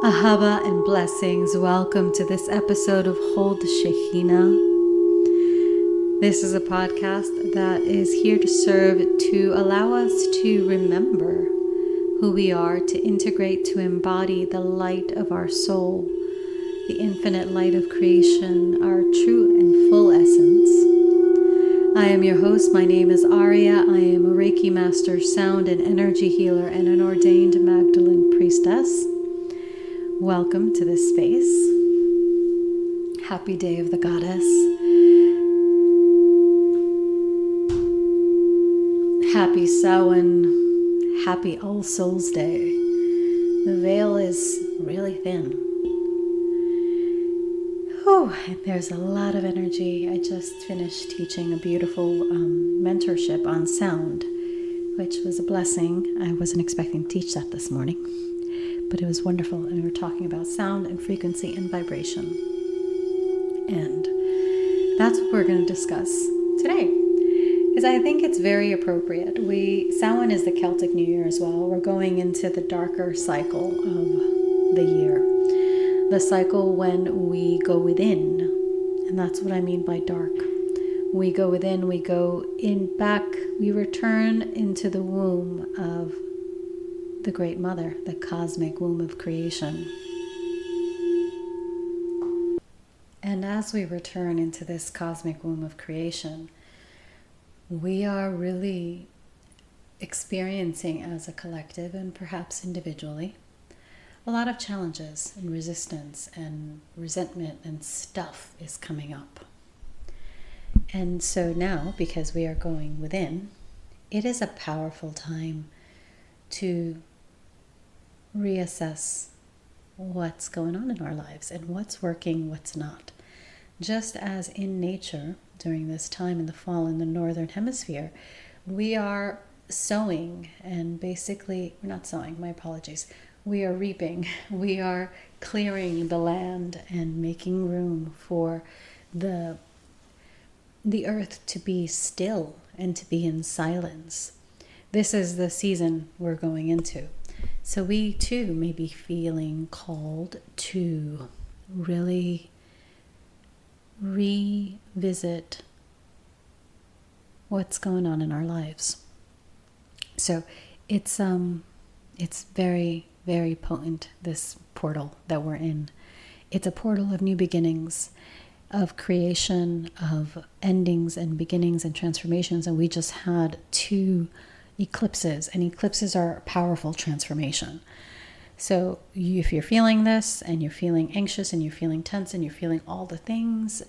Ahava and blessings. Welcome to this episode of Hold Shekhinah. This is a podcast that is here to serve to allow us to remember who we are, to integrate, to embody the light of our soul, the infinite light of creation, our true and full essence. I am your host. My name is Aria. I am a Reiki Master, sound and energy healer, and an ordained Magdalene priestess. Welcome to this space. Happy Day of the Goddess. Happy Samhain. Happy All Souls Day. The veil is really thin. Whew, and there's a lot of energy. I just finished teaching a beautiful mentorship on sound, which was a blessing. I wasn't expecting to teach that this morning, but it was wonderful. And we were talking about sound and frequency and vibration. And that's what we're going to discuss today, because I think it's very appropriate. Samhain is the Celtic New Year as well. We're going into the darker cycle of the year. The cycle when we go within. And that's what I mean by dark. We go within, we go in back, we return into the womb of the Great Mother, the cosmic womb of creation. And as we return into this cosmic womb of creation, we are really experiencing as a collective and perhaps individually a lot of challenges and resistance and resentment and stuff is coming up. And so now, because we are going within, it is a powerful time to reassess what's going on in our lives and what's working, what's not. Just as in nature, during this time in the fall in the northern hemisphere, we are sowing and basically, we're not sowing, my apologies. We are reaping, we are clearing the land and making room for the earth to be still and to be in silence. This is the season we're going into. So we too may be feeling called to really revisit what's going on in our lives. So it's very, very potent, this portal that we're in. It's a portal of new beginnings, of creation, of endings and beginnings and transformations. And we just had 2 eclipses, and eclipses are powerful transformation. So if you're feeling this and you're feeling anxious and you're feeling tense and you're feeling all the things,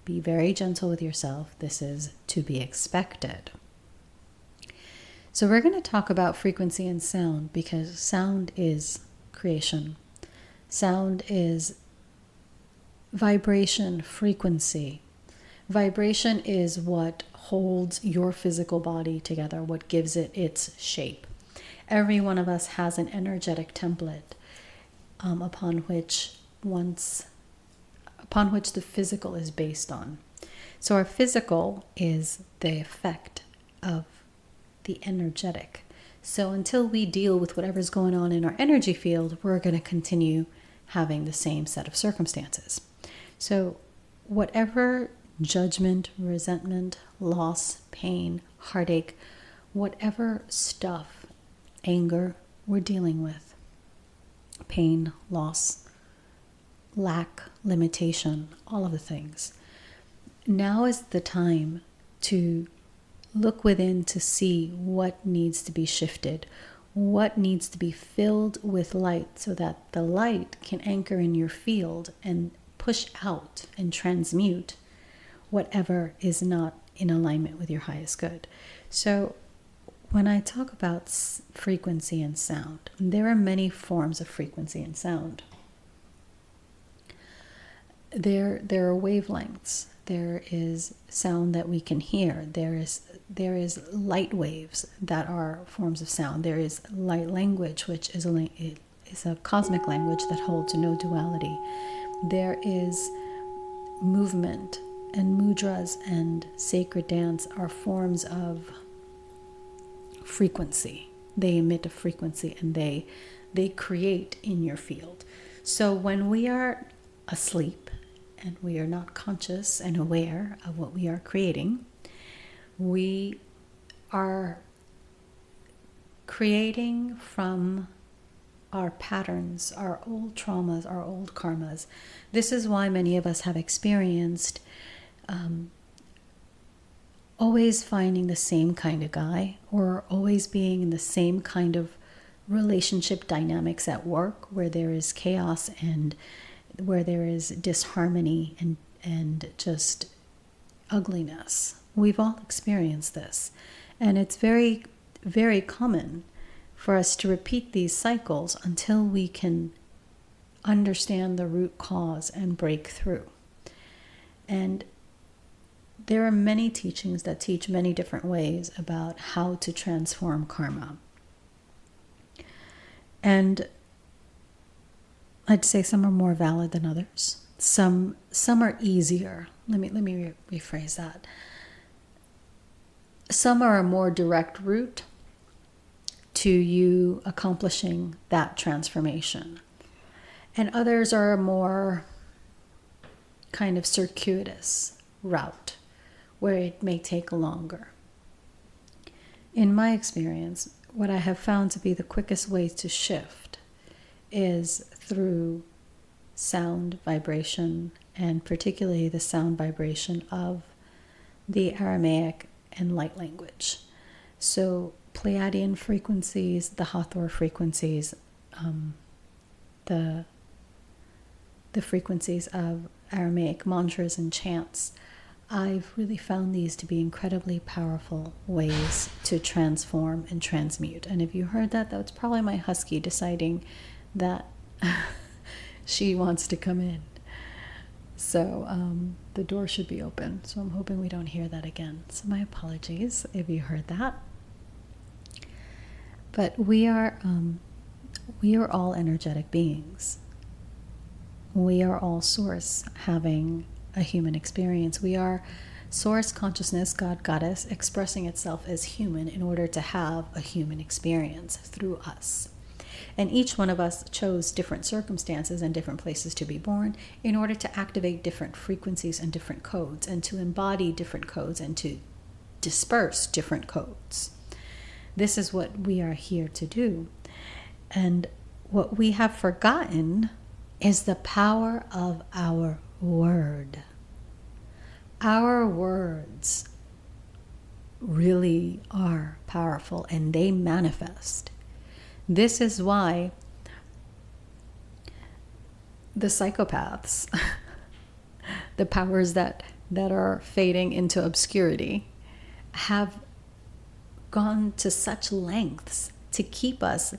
be very gentle with yourself. This is to be expected. So we're going to talk about frequency and sound, because sound is creation. Sound is vibration, frequency. Vibration is what holds your physical body together, what gives it its shape. Every one of us has an energetic template upon which the physical is based on. So our physical is the effect of the energetic. So until we deal with whatever's going on in our energy field, we're going to continue having the same set of circumstances. So whatever judgment, resentment, loss, pain, heartache, whatever stuff, anger we're dealing with, pain, loss, lack, limitation, all of the things. Now is the time to look within to see what needs to be shifted, what needs to be filled with light, so that the light can anchor in your field and push out and transmute whatever is not in alignment with your highest good. So when I talk about frequency and sound, there are many forms of frequency and sound. There are wavelengths. There is sound that we can hear. There is light waves that are forms of sound. There is light language, which is a cosmic language that holds no duality. There is movement, and mudras and sacred dance are forms of frequency. They emit a frequency, and they create in your field. So when we are asleep and we are not conscious and aware of what we are creating, we are creating from our patterns, our old traumas, our old karmas. This is why many of us have experienced always finding the same kind of guy, or always being in the same kind of relationship dynamics at work, where there is chaos and where there is disharmony and just ugliness. We've all experienced this, and it's very, very common for us to repeat these cycles until we can understand the root cause and break through. And there are many teachings that teach many different ways about how to transform karma. And I'd say some are more valid than others. Some are easier. Let me rephrase that. Some are a more direct route to you accomplishing that transformation. And others are a more kind of circuitous route, where it may take longer. In my experience, what I have found to be the quickest way to shift is through sound vibration, and particularly the sound vibration of the Aramaic and light language. So Pleiadian frequencies, the Hathor frequencies, the frequencies of Aramaic mantras and chants. I've really found these to be incredibly powerful ways to transform and transmute. And if you heard that, that's probably my husky deciding that she wants to come in. So the door should be open. So I'm hoping we don't hear that again. So my apologies if you heard that. But we are all energetic beings. We are all source having a human experience. We are source consciousness, God, Goddess, expressing itself as human in order to have a human experience through us. And each one of us chose different circumstances and different places to be born in order to activate different frequencies and different codes, and to embody different codes and to disperse different codes. This is what we are here to do. And what we have forgotten is the power of our word. Our words really are powerful, and they manifest. This is why the psychopaths, the powers that are fading into obscurity, have gone to such lengths to keep us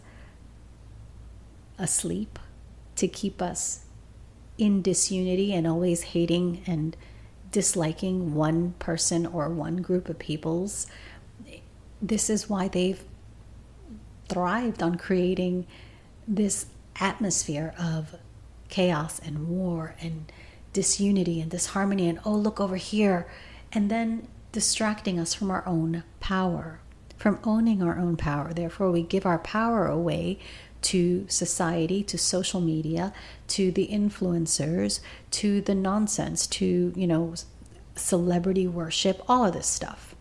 asleep, to keep us in disunity and always hating and disliking one person or one group of peoples. This is why they've thrived on creating this atmosphere of chaos and war and disunity and disharmony and, oh, look over here, and then distracting us from our own power, from owning our own power. Therefore, we give our power away to society, to social media, to the influencers, to the nonsense, to, celebrity worship, all of this stuff.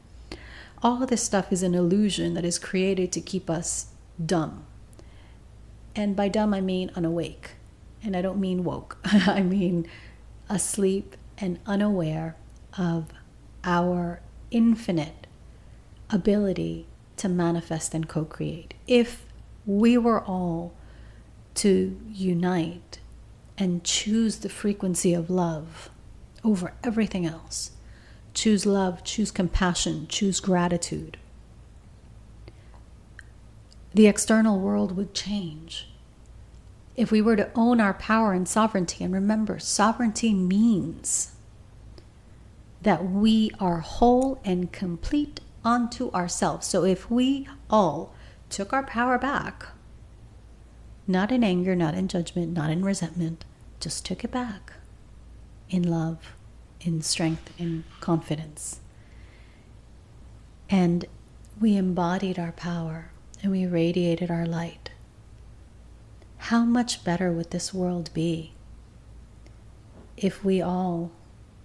All of this stuff is an illusion that is created to keep us dumb. And by dumb, I mean unawake. And I don't mean woke. I mean asleep and unaware of our infinite ability to manifest and co-create. If we were all to unite and choose the frequency of love over everything else, choose love, choose compassion, choose gratitude, the external world would change. If we were to own our power and sovereignty, and remember, sovereignty means that we are whole and complete unto ourselves. So if we all took our power back, not in anger, not in judgment, not in resentment, just took it back in love, in strength, in confidence, and we embodied our power and we radiated our light, how much better would this world be if we all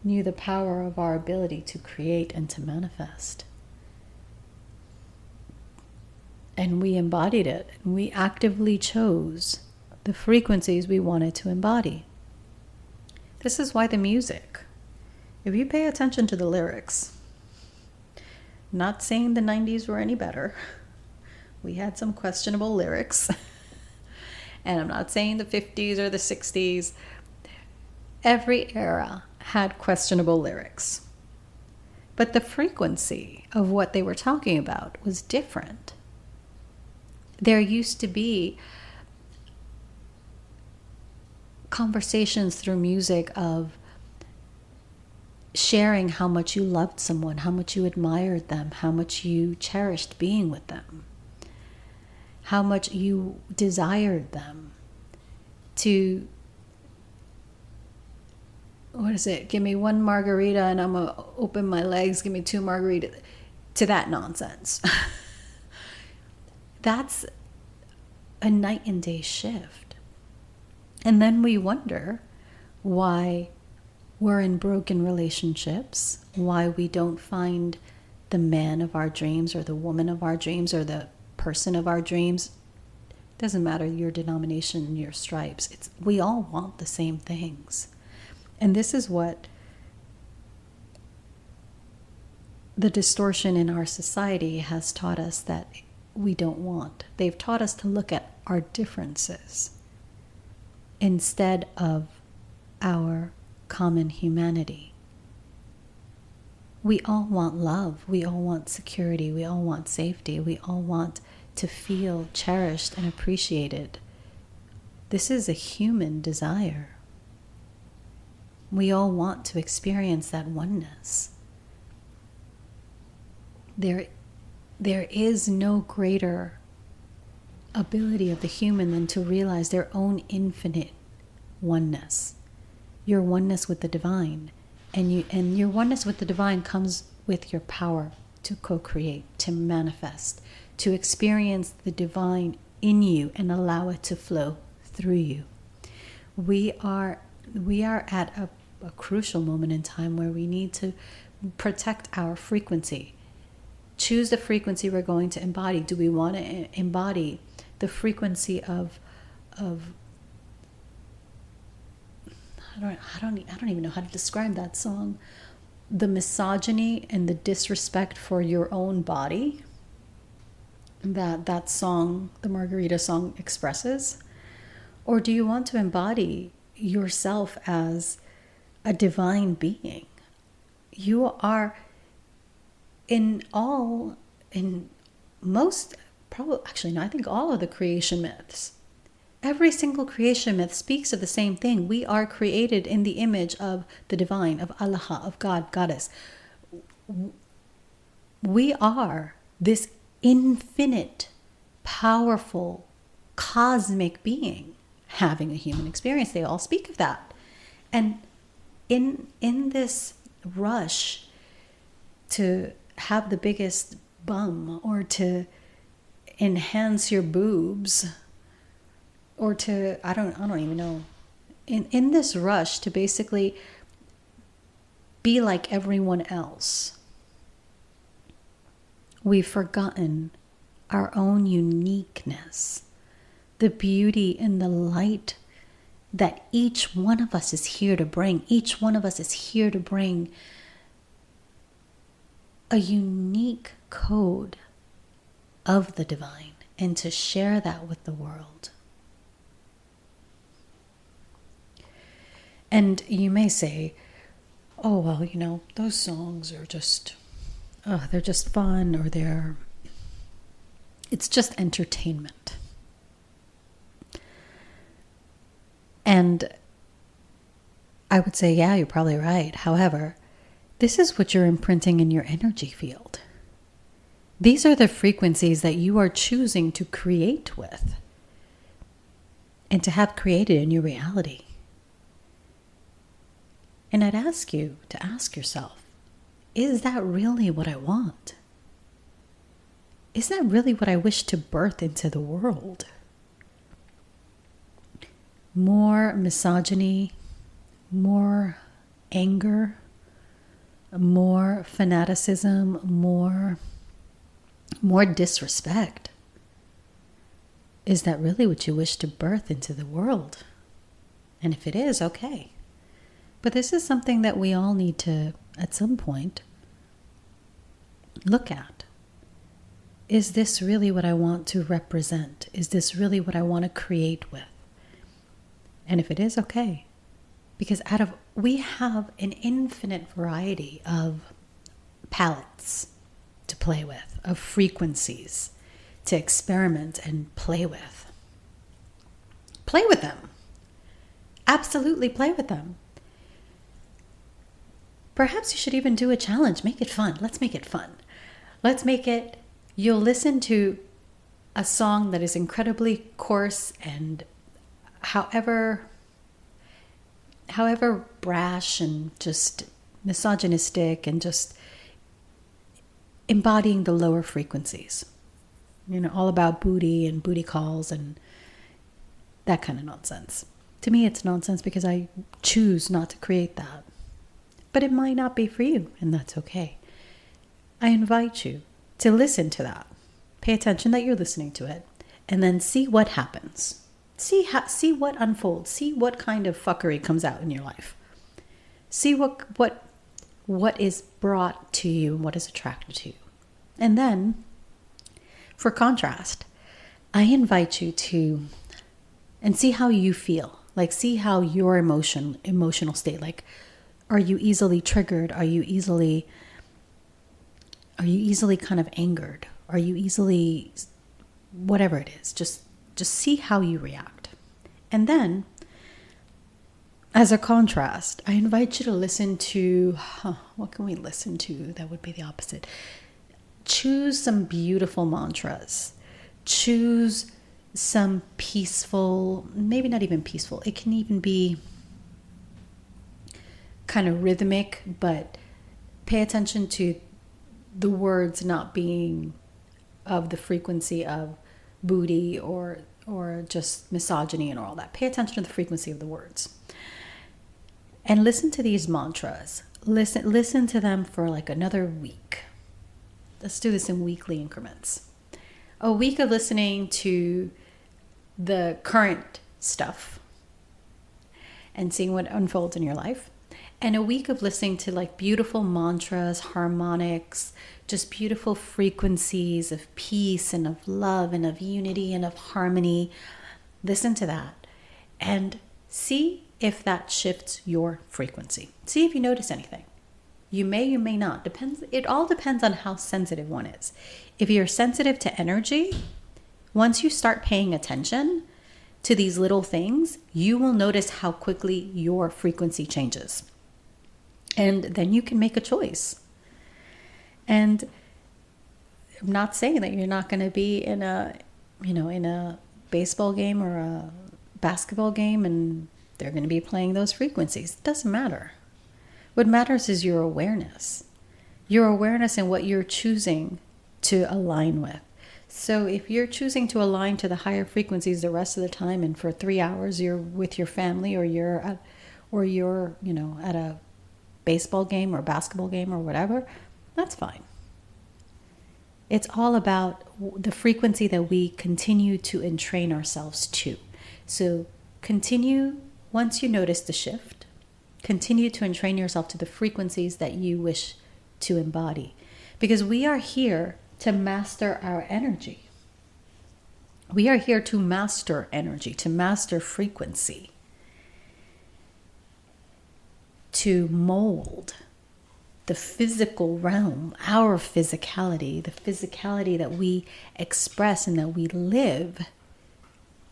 knew the power of our ability to create and to manifest? And we embodied it, and we actively chose the frequencies we wanted to embody. This is why the music, if you pay attention to the lyrics, not saying the 90s were any better, we had some questionable lyrics, and I'm not saying the 50s or the 60s, every era had questionable lyrics. But the frequency of what they were talking about was different. There used to be conversations through music of sharing how much you loved someone, how much you admired them, how much you cherished being with them, how much you desired them to, what is it? Give me one margarita and I'm going to open my legs. Give me two margaritas. To that nonsense. That's a night and day shift. And then we wonder why we're in broken relationships, why we don't find the man of our dreams or the woman of our dreams or the person of our dreams. Doesn't matter your denomination, your stripes. We all want the same things. And this is what the distortion in our society has taught us that we don't want. They've taught us to look at our differences instead of our common humanity. We all want love. We all want security. We all want safety. We all want to feel cherished and appreciated. This is a human desire. We all want to experience that oneness. There is no greater ability of the human than to realize their own infinite oneness. Your oneness with the divine. And your oneness with the divine comes with your power to co-create, to manifest, to experience the divine in you and allow it to flow through you. We are at a crucial moment in time where we need to protect our frequency. Choose the frequency we're going to embody. Do we want to embody the frequency of I don't even know how to describe that song, the misogyny and the disrespect for your own body that song, the Margarita song, expresses? Or do you want to embody yourself as a divine being? You are in most, probably, actually, no, I think all of the creation myths. Every single creation myth speaks of the same thing. We are created in the image of the divine, of Allah, of God, Goddess. We are this infinite, powerful, cosmic being having a human experience. They all speak of that. And in this rush to have the biggest bum or to enhance your boobs or to, I don't even know, in this rush to basically be like everyone else, we've forgotten our own uniqueness, the beauty and the light that each one of us is here to bring. Each one of us is here to bring a unique code of the divine and to share that with the world. And you may say, oh, well, those songs are just, they're just fun, or it's just entertainment. And I would say, yeah, you're probably right. However, this is what you're imprinting in your energy field. These are the frequencies that you are choosing to create with and to have created in your reality. And I'd ask you to ask yourself, is that really what I want? is that really what I wish to birth into the world? More misogyny, more anger, more fanaticism, more disrespect. Is that really what you wish to birth into the world? And if it is, okay. But this is something that we all need to, at some point, look at. Is this really what I want to represent? Is this really what I want to create with? And if it is, okay. Because we have an infinite variety of palettes to play with, of frequencies to experiment and play with. Play with them. Absolutely play with them. Perhaps you should even do a challenge. Make it fun. Let's make it fun. Let's make it, you'll listen to a song that is incredibly coarse and however brash and just misogynistic and just embodying the lower frequencies. All about booty and booty calls and that kind of nonsense. To me, it's nonsense because I choose not to create that. But it might not be for you, and that's okay. I invite you to listen to that. Pay attention that you're listening to it, and then see what happens. See what unfolds. See what kind of fuckery comes out in your life. See what is brought to you and what is attracted to you. And then, for contrast, I invite you to, and see how you feel. Like, see how your emotional state, like, are you easily triggered? Are you easily kind of angered? Are you easily, whatever it is, just see how you react. And then, as a contrast, I invite you to listen to, what can we listen to that would be the opposite? Choose some beautiful mantras. Choose some peaceful, maybe not even peaceful. It can even be kind of rhythmic, but pay attention to the words not being of the frequency of booty or just misogyny and all that. Pay attention to the frequency of the words. And listen to these mantras. Listen to them for like another week. Let's do this in weekly increments. A week of listening to the current stuff and seeing what unfolds in your life. And a week of listening to like beautiful mantras, harmonics, just beautiful frequencies of peace and of love and of unity and of harmony. Listen to that and see if that shifts your frequency. See if you notice anything. You may not. It all depends on how sensitive one is. If you're sensitive to energy, once you start paying attention to these little things, you will notice how quickly your frequency changes. And then you can make a choice. And I'm not saying that you're not going to be in a baseball game or a basketball game and they're going to be playing those frequencies. It doesn't matter. What matters is your awareness. Your awareness and what you're choosing to align with. So if you're choosing to align to the higher frequencies the rest of the time and for 3 hours you're with your family or you're at a baseball game or basketball game or whatever, that's fine. It's all about the frequency that we continue to entrain ourselves to. So continue, once you notice the shift, continue to entrain yourself to the frequencies that you wish to embody. Because we are here to master our energy. We are here to master energy, to master frequency, to mold the physical realm, our physicality, the physicality that we express and that we live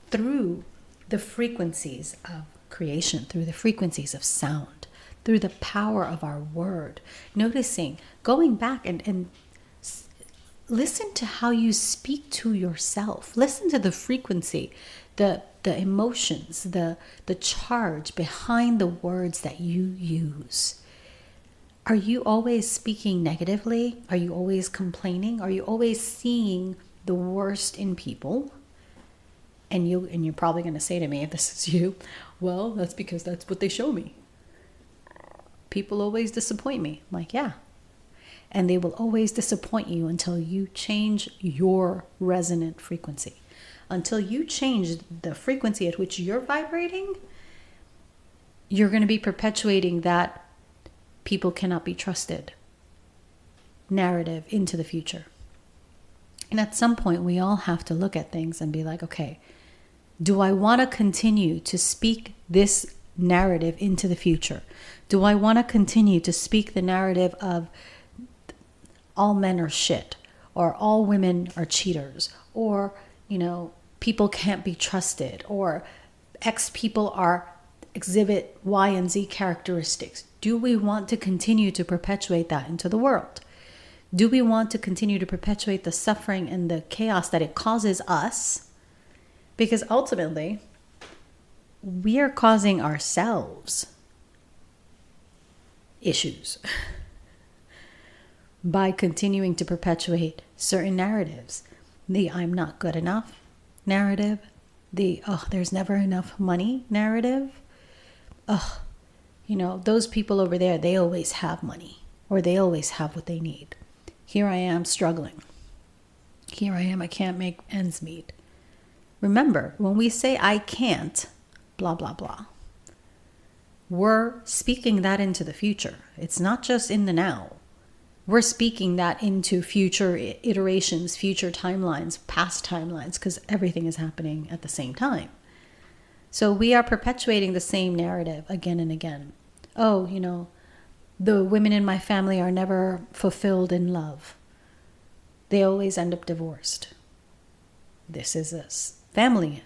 through the frequencies of creation, through the frequencies of sound, through the power of our word. Noticing, going back and listen to how you speak to yourself. Listen to the frequency, the emotions, the charge behind the words that you use. Are you always speaking negatively? Are you always complaining? Are you always seeing the worst in people? And you're probably going to say to me, if this is you, well, that's because that's what they show me. People always disappoint me. I'm like, yeah. And they will always disappoint you until you change your resonant frequency. Until you change the frequency at which you're vibrating, you're going to be perpetuating that people cannot be trusted narrative into the future. And at some point, we all have to look at things and be like, okay, do I want to continue to speak this narrative into the future? Do I want to continue to speak the narrative of all men are shit, or all women are cheaters, or, people can't be trusted, or X people are exhibit Y and Z characteristics? Do we want to continue to perpetuate that into the world? Do we want to continue to perpetuate the suffering and the chaos that it causes us? Because ultimately, we are causing ourselves issues by continuing to perpetuate certain narratives. The I'm not good enough narrative, the there's never enough money narrative. Those people over there, they always have money, or they always have what they need. Here I am struggling. Here I am, I can't make ends meet. Remember, when we say I can't, blah, blah, blah, we're speaking that into the future. It's not just in the now. We're speaking that into future iterations, future timelines, past timelines, because everything is happening at the same time. So we are perpetuating the same narrative again and again. The women in my family are never fulfilled in love. They always end up divorced. This is a family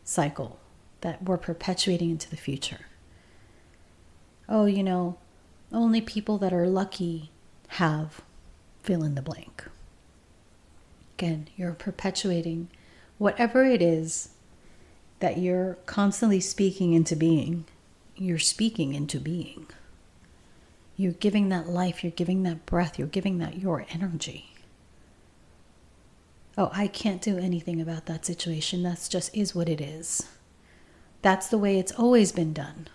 cycle that we're perpetuating into the future. Only people that are lucky have fill in the blank. Again, you're perpetuating whatever it is that you're constantly speaking into being. You're speaking into being. You're giving that life, you're giving that breath, you're giving that your energy. I can't do anything about that situation. That's just is what it is. That's the way it's always been done.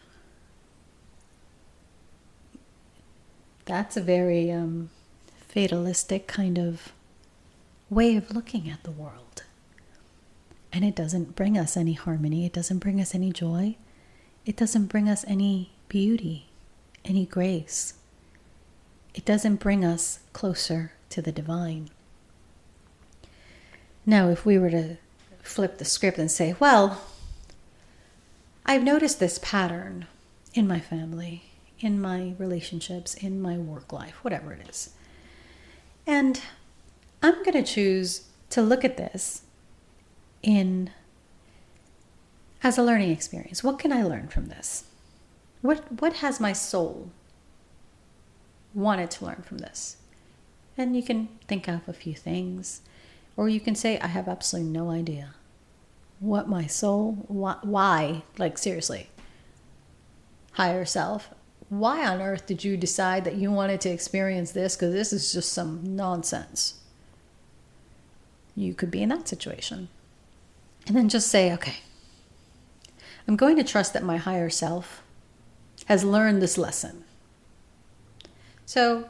That's a very fatalistic kind of way of looking at the world. And it doesn't bring us any harmony. It doesn't bring us any joy. It doesn't bring us any beauty, any grace. It doesn't bring us closer to the divine. Now, if we were to flip the script and say, well, I've noticed this pattern in my family, in my relationships, in my work life, whatever it is. And I'm going to choose to look at this as a learning experience. What can I learn from this? What has my soul wanted to learn from this? And you can think of a few things, or you can say, I have absolutely no idea what my soul, why, like seriously, higher self, why on earth did you decide that you wanted to experience this? Because this is just some nonsense. You could be in that situation. And then just say, okay, I'm going to trust that my higher self has learned this lesson. So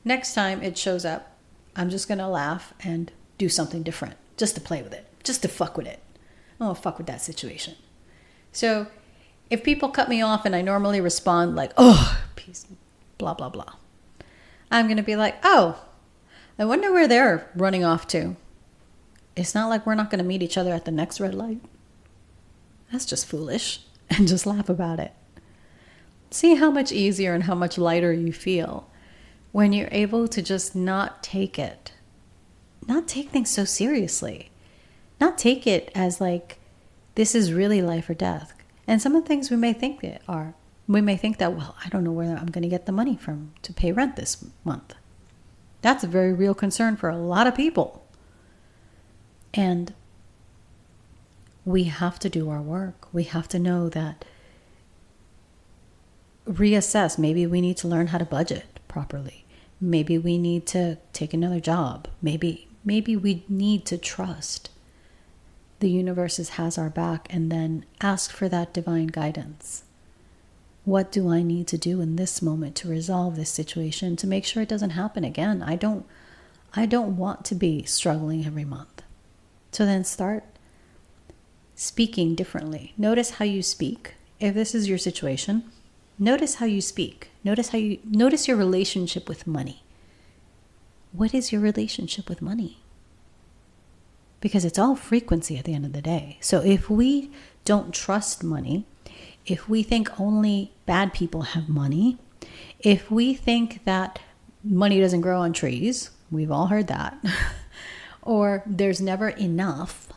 next time it shows up, I'm just going to laugh and do something different, just to play with it, just to fuck with it. I don't want to fuck with that situation. So if people cut me off and I normally respond like, peace, blah, blah, blah, I'm going to be like, I wonder where they're running off to. It's not like we're not going to meet each other at the next red light. That's just foolish. And just laugh about it. See how much easier and how much lighter you feel when you're able to just not take things so seriously. Not take it as like, this is really life or death. And some of the things we may think that, well, I don't know where I'm going to get the money from to pay rent this month. That's a very real concern for a lot of people. And we have to do our work. We have to know that reassess. Maybe we need to learn how to budget properly. Maybe we need to take another job. Maybe we need to trust the universe has our back, and then ask for that divine guidance. What do I need to do in this moment to resolve this situation, to make sure it doesn't happen again? I don't want to be struggling every month. So then start speaking differently. Notice how you speak. If this is your situation, notice how you speak. Notice your relationship with money. What is your relationship with money? Because it's all frequency at the end of the day. So if we don't trust money, if we think only bad people have money, if we think that money doesn't grow on trees, we've all heard that, or there's never enough,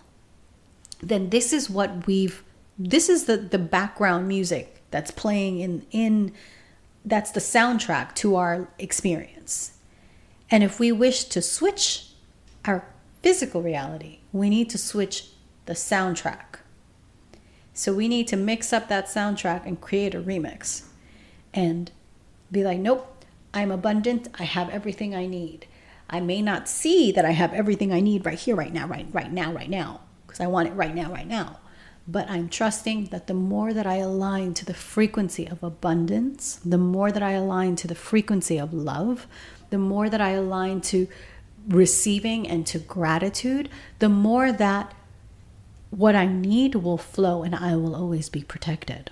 then this is the background music that's playing that's the soundtrack to our experience. And if we wish to switch our physical reality, we need to switch the soundtrack. So we need to mix up that soundtrack and create a remix and be like, nope, I'm abundant. I have everything I need. I may not see that I have everything I need right here, right now, right now, because I want it right now. But I'm trusting that the more that I align to the frequency of abundance, the more that I align to the frequency of love, the more that I align to receiving and to gratitude, the more that what I need will flow and I will always be protected.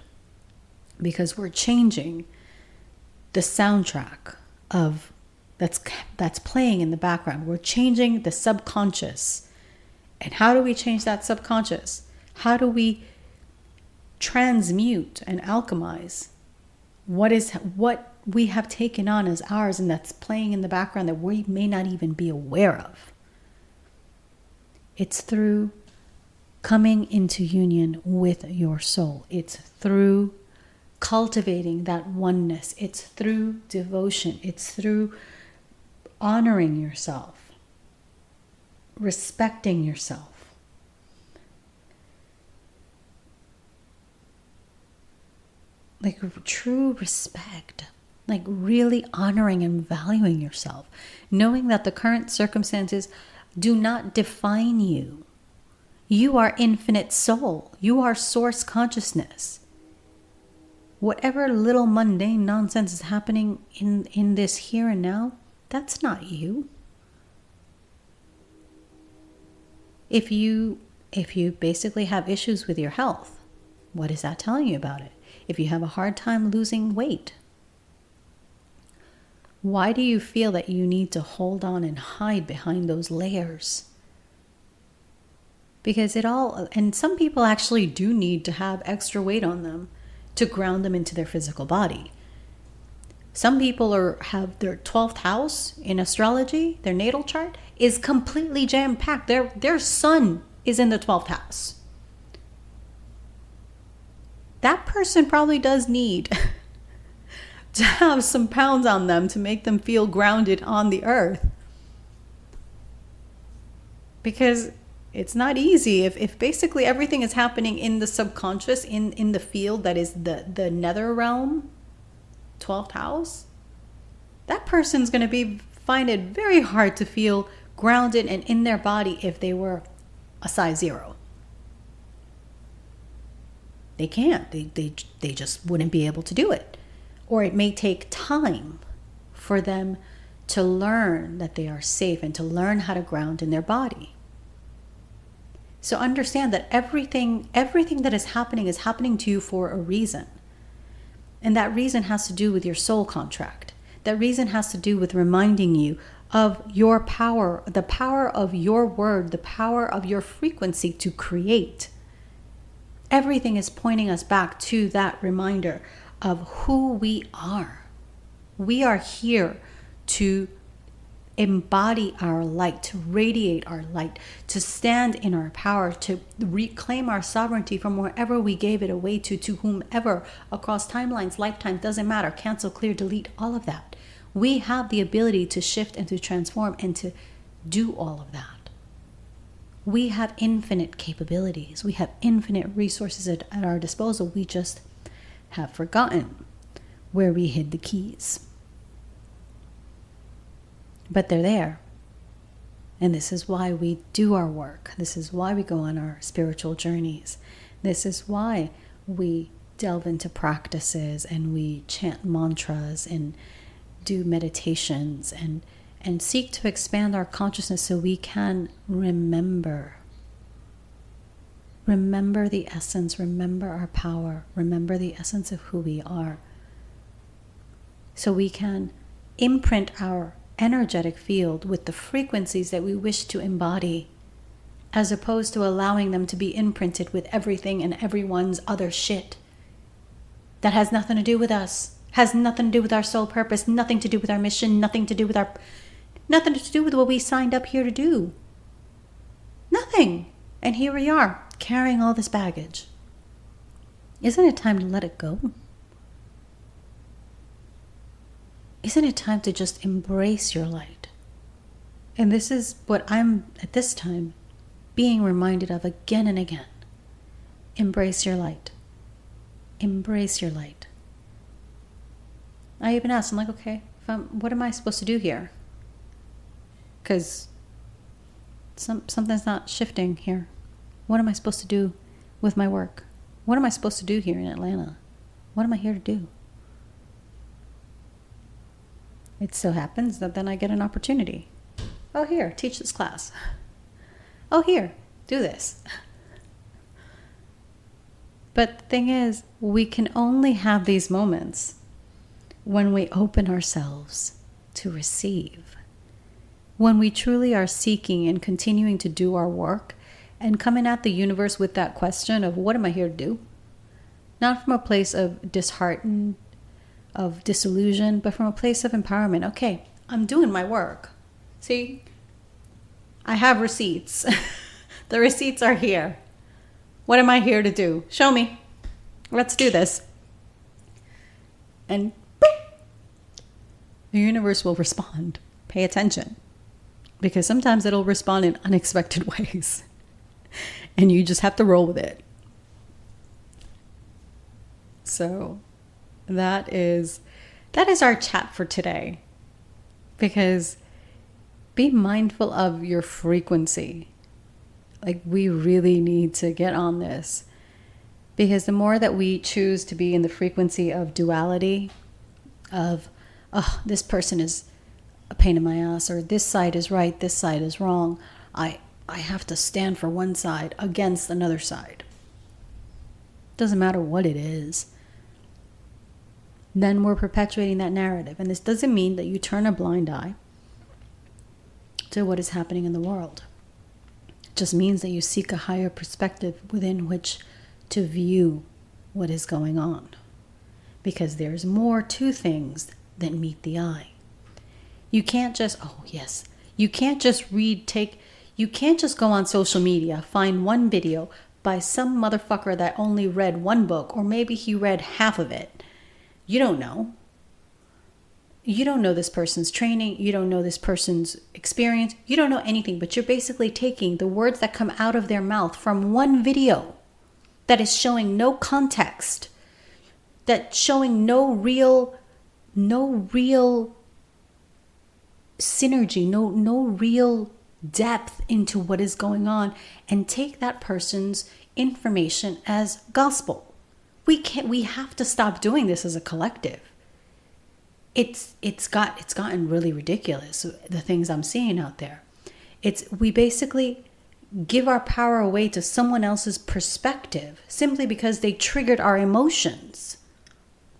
Because we're changing the soundtrack of that's playing in the background. We're changing the subconscious. And how do we change that subconscious? How do we transmute and alchemize what we have taken on as ours and that's playing in the background that we may not even be aware of? It's through coming into union with your soul. It's through cultivating that oneness. It's through devotion. It's through honoring yourself, respecting yourself. Like true respect, like really honoring and valuing yourself, knowing that the current circumstances do not define you. You are infinite soul. You are source consciousness. Whatever little mundane nonsense is happening in this here and now, that's not you. If you basically have issues with your health, what is that telling you about it? If you have a hard time losing weight, why do you feel that you need to hold on and hide behind those layers? Because and some people actually do need to have extra weight on them to ground them into their physical body. Some people have their 12th house in astrology, their natal chart is completely jam-packed. Their sun is in the 12th house. That person probably does need to have some pounds on them to make them feel grounded on the earth. Because it's not easy if basically everything is happening in the subconscious, in the field that is the nether realm, 12th house. That person's going to find it very hard to feel grounded and in their body if they were a size 0. They can't. They just wouldn't be able to do it. Or it may take time for them to learn that they are safe and to learn how to ground in their body. So understand that everything that is happening to you for a reason. And that reason has to do with your soul contract. That reason has to do with reminding you of your power, the power of your word, the power of your frequency to create. Everything is pointing us back to that reminder of who we are. We are here to embody our light, to radiate our light, to stand in our power, to reclaim our sovereignty from wherever we gave it away to whomever, across timelines, lifetimes, doesn't matter, cancel, clear, delete, all of that. We have the ability to shift and to transform and to do all of that. We have infinite capabilities. We have infinite resources at our disposal. We just have forgotten. where we hid the keys. But they're there. And this is why we do our work. This is why we go on our spiritual journeys. This is why we delve into practices and we chant mantras and do meditations and seek to expand our consciousness so we can remember. Remember the essence, remember our power, remember the essence of who we are. So we can imprint our energetic field with the frequencies that we wish to embody, as opposed to allowing them to be imprinted with everything and everyone's other shit that has nothing to do with us, has nothing to do with our soul purpose, nothing to do with our mission, nothing to do with what we signed up here to do. Nothing. And here we are, carrying all this baggage. Isn't it time to let it go? Isn't it time to just embrace your light? And this is what I'm, at this time, being reminded of again and again. Embrace your light. Embrace your light. I even asked, I'm like, okay, what am I supposed to do here? Because something's not shifting here. What am I supposed to do with my work? What am I supposed to do here in Atlanta? What am I here to do? It so happens that then I get an opportunity. Oh, here, teach this class. Oh, here, do this. But the thing is, we can only have these moments when we open ourselves to receive. When we truly are seeking and continuing to do our work and coming at the universe with that question of what am I here to do? Not from a place of disheartened, of disillusion, but from a place of empowerment. Okay, I'm doing my work. See, I have receipts. The receipts are here. What am I here to do? Show me. Let's do this. And boop, the universe will respond. Pay attention. Because sometimes it'll respond in unexpected ways. And you just have to roll with it. So that is our chat for today. Because be mindful of your frequency. Like, we really need to get on this. Because the more that we choose to be in the frequency of duality, of, oh, this person is a pain in my ass, or this side is right, this side is wrong, I have to stand for one side against another side. Doesn't matter what it is. Then we're perpetuating that narrative. And this doesn't mean that you turn a blind eye to what is happening in the world. It just means that you seek a higher perspective within which to view what is going on. Because there's more to things than meet the eye. You can't just, you can't just you can't just go on social media, find one video by some motherfucker that only read one book, or maybe he read half of it. You don't know. You don't know this person's training. You don't know this person's experience. You don't know anything, but you're basically taking the words that come out of their mouth from one video that is showing no context, that's showing no real synergy, no real depth into what is going on, and take that person's information as gospel. We have to stop doing this as a collective. It's gotten really ridiculous, the things I'm seeing out there. We basically give our power away to someone else's perspective simply because they triggered our emotions.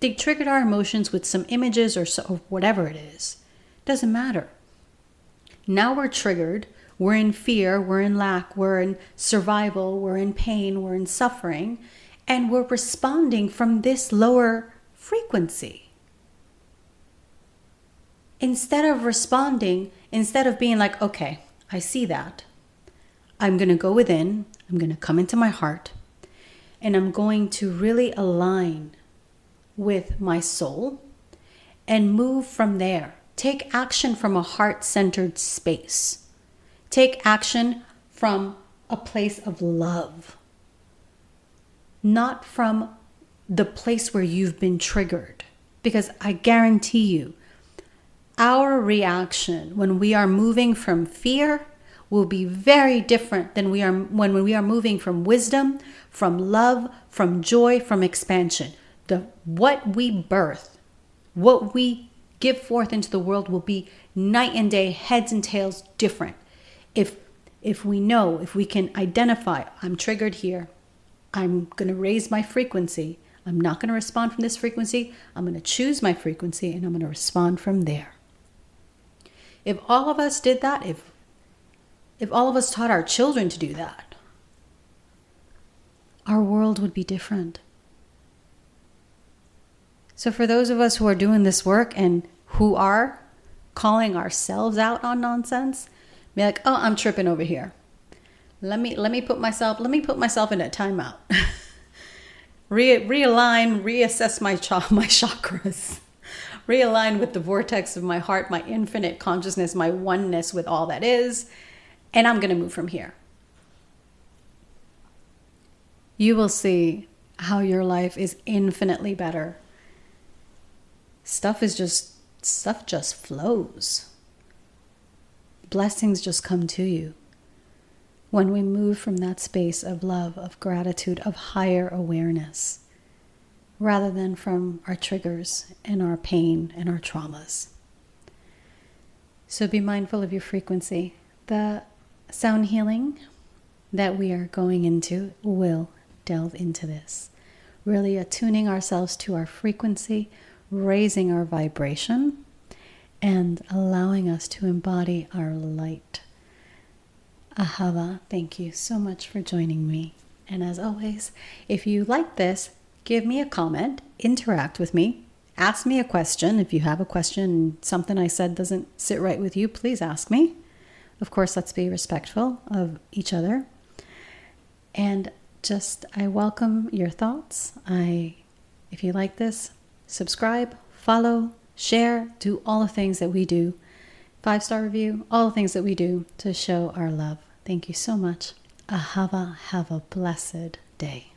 They triggered our emotions with some images or whatever it is. Doesn't matter. Now we're triggered. We're in fear. We're in lack. We're in survival. We're in pain. We're in suffering. And we're responding from this lower frequency. Instead of responding, instead of being like, okay, I see that. I'm going to go within. I'm going to come into my heart. And I'm going to really align with my soul and move from there. Take action from a heart-centered space. Take action from a place of love. Not from the place where you've been triggered. because I guarantee you, our reaction when we are moving from fear will be very different than when we are moving from wisdom, from love, from joy, from expansion. What we birth, what we give forth into the world will be night and day, heads and tails different. If we know, if we can identify, I'm triggered here, I'm going to raise my frequency. I'm not going to respond from this frequency. I'm going to choose my frequency and I'm going to respond from there. If all of us did that, if all of us taught our children to do that, our world would be different. So for those of us who are doing this work and who are calling ourselves out on nonsense, be like, oh, I'm tripping over here. Let me put myself in a timeout. Realign, reassess my chakras. Realign with the vortex of my heart, my infinite consciousness, my oneness with all that is. And I'm going to move from here. You will see how your life is infinitely better. Stuff just flows. Blessings just come to you when we move from that space of love, of gratitude, of higher awareness, rather than from our triggers and our pain and our traumas. So be mindful of your frequency. The sound healing that we are going into will delve into this, really attuning ourselves to our frequency, raising our vibration, and allowing us to embody our light. Ahava, thank you so much for joining me. And as always, if you like this, give me a comment, interact with me, ask me a question. If you have a question, something I said doesn't sit right with you, please ask me. Of course, let's be respectful of each other. And I welcome your thoughts. If you like this, subscribe, follow, share, do all the things that we do. 5-star review, all the things that we do to show our love. Thank you so much. Ahava, have a blessed day.